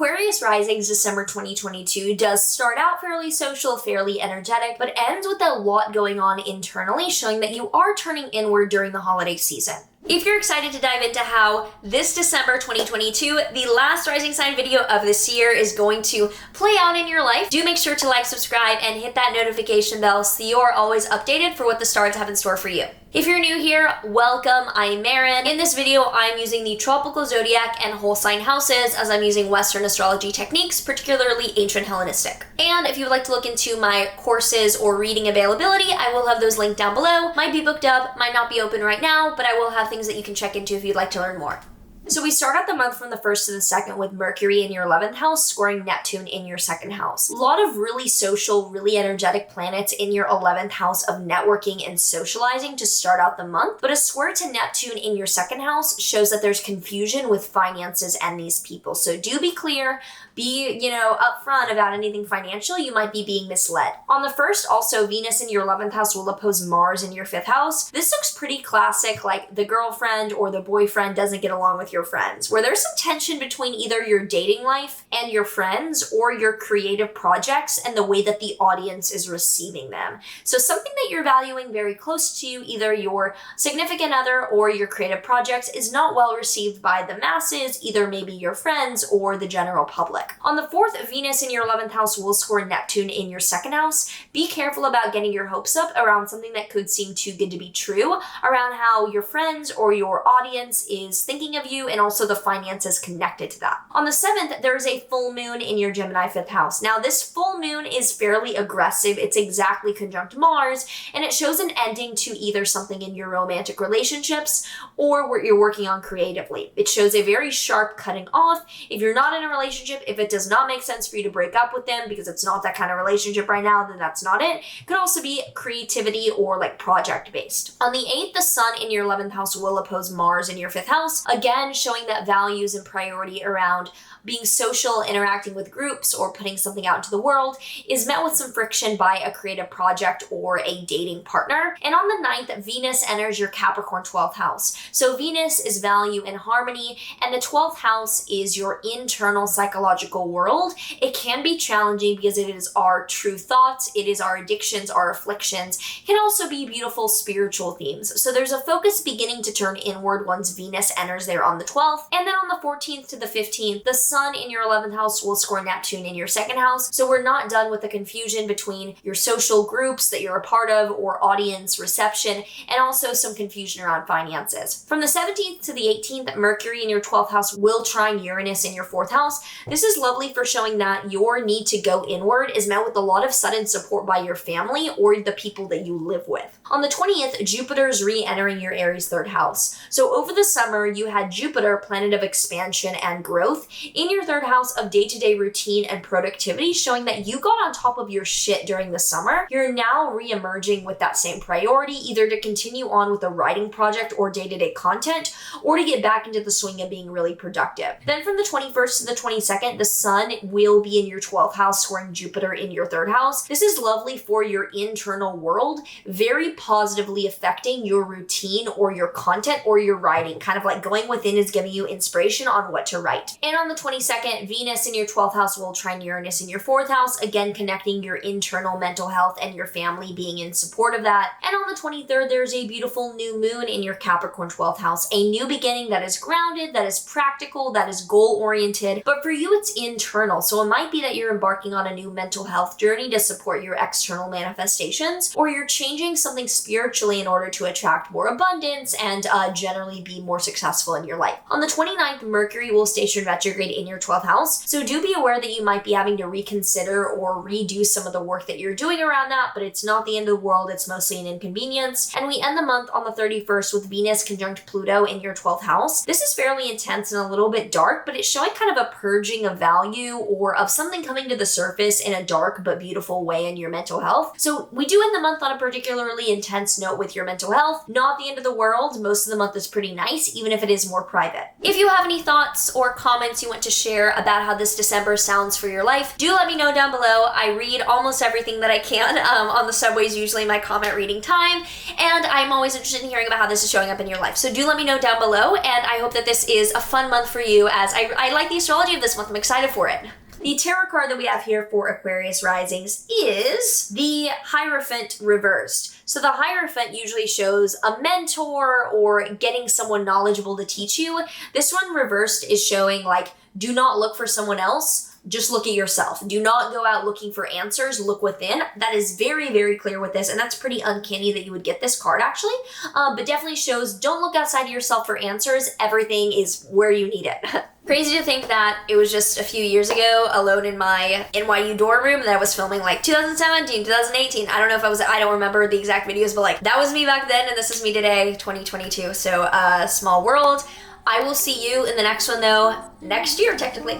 Aquarius Risings December 2022 does start out fairly social, fairly energetic, but ends with a lot going on internally, showing that you are turning inward during the holiday season. If you're excited to dive into how this December 2022, the last rising sign video of this year, is going to play out in your life, do make sure to like, subscribe, and hit that notification bell so you're always updated for what the stars have in store for you. If you're new here, welcome, I'm Maren. In this video, I'm using the tropical zodiac and whole sign houses as I'm using Western astrology techniques, particularly ancient Hellenistic. And if you would like to look into my courses or reading availability, I will have those linked down below. Might be booked up, might not be open right now, but I will have things that you can check into if you'd like to learn more. So we start out the month from the 1st to the 2nd with Mercury in your 11th house, scoring Neptune in your 2nd house. A lot of really social, really energetic planets in your 11th house of networking and socializing to start out the month. But a square to Neptune in your 2nd house shows that there's confusion with finances and these people. So do be clear, be, upfront about anything financial. You might be being misled. On the 1st, also, Venus in your 11th house will oppose Mars in your 5th house. This looks pretty classic, like the girlfriend or the boyfriend doesn't get along with your friends, where there's some tension between either your dating life and your friends or your creative projects and the way that the audience is receiving them. So something that you're valuing very close to you, either your significant other or your creative projects, is not well received by the masses, either maybe your friends or the general public. On the 4th, Venus in your 11th house will score Neptune in your 2nd house. Be careful about getting your hopes up around something that could seem too good to be true, around how your friends or your audience is thinking of you, and also the finances connected to that. On the 7th, there is a full moon in your Gemini 5th house. Now, this full moon is fairly aggressive. It's exactly conjunct Mars, and it shows an ending to either something in your romantic relationships or what you're working on creatively. It shows a very sharp cutting off. If you're not in a relationship, if it does not make sense for you to break up with them because it's not that kind of relationship right now, then that's not it. It could also be creativity or like project based. On the 8th, the sun in your 11th house will oppose Mars in your 5th house, again showing that values and priority around being social, interacting with groups, or putting something out into the world is met with some friction by a creative project or a dating partner. And on the 9th, Venus enters your Capricorn 12th house. So Venus is value and harmony, and the 12th house is your internal psychological world. It can be challenging because it is our true thoughts, it is our addictions, our afflictions. It can also be beautiful spiritual themes. So there's a focus beginning to turn inward once Venus enters there on the 12th. And then on the 14th to the 15th, the sun in your 11th house will score Neptune in your 2nd house. So we're not done with the confusion between your social groups that you're a part of or audience reception, and also some confusion around finances. From the 17th to the 18th, Mercury in your 12th house will trine Uranus in your 4th house. This is lovely for showing that your need to go inward is met with a lot of sudden support by your family or the people that you live with. On the 20th, Jupiter's re-entering your Aries 3rd house. So over the summer, you had Jupiter, planet of expansion and growth, in your 3rd house of day-to-day routine and productivity, showing that you got on top of your shit during the summer. You're now re-emerging with that same priority, either to continue on with a writing project or day-to-day content, or to get back into the swing of being really productive. Then from the 21st to the 22nd, the sun will be in your 12th house, scoring Jupiter in your 3rd house. This is lovely for your internal world, very positively affecting your routine or your content or your writing. Kind of like going within is giving you inspiration on what to write. And on the 22nd, Venus in your 12th house will trine Uranus in your 4th house, again connecting your internal mental health and your family being in support of that. And on the 23rd, there's a beautiful new moon in your Capricorn 12th house, a new beginning that is grounded, that is practical, that is goal-oriented, but for you it's internal. So it might be that you're embarking on a new mental health journey to support your external manifestations, or you're changing something spiritually in order to attract more abundance and generally be more successful in your life. On the 29th, Mercury will station retrograde in your 12th house. So do be aware that you might be having to reconsider or redo some of the work that you're doing around that, but it's not the end of the world. It's mostly an inconvenience. And we end the month on the 31st with Venus conjunct Pluto in your 12th house. This is fairly intense and a little bit dark, but it's showing kind of a purging of value or of something coming to the surface in a dark but beautiful way in your mental health. So we do end the month on a particularly intense note with your mental health. Not the end of the world. Most of the month is pretty nice, even if it is more private private. If you have any thoughts or comments you want to share about how this December sounds for your life, do let me know down below. I read almost everything that I can. On the subway is usually my comment reading time, and I'm always interested in hearing about how this is showing up in your life. So do let me know down below, and I hope that this is a fun month for you, as I like the astrology of this month. I'm excited for it. The tarot card that we have here for Aquarius Risings is the Hierophant reversed. So the Hierophant usually shows a mentor or getting someone knowledgeable to teach you. This one reversed is showing like, do not look for someone else, just look at yourself. Do not go out looking for answers, look within. That is very, very clear with this, and that's pretty uncanny that you would get this card actually, but definitely shows don't look outside of yourself for answers. Everything is where you need it. Crazy to think that it was just a few years ago, alone in my NYU dorm room, that I was filming like 2017, 2018. I don't know if I don't remember the exact videos, but like that was me back then and this is me today, 2022. So small world. I will see you in the next one though, next year technically.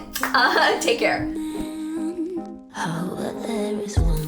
Take care. How there is one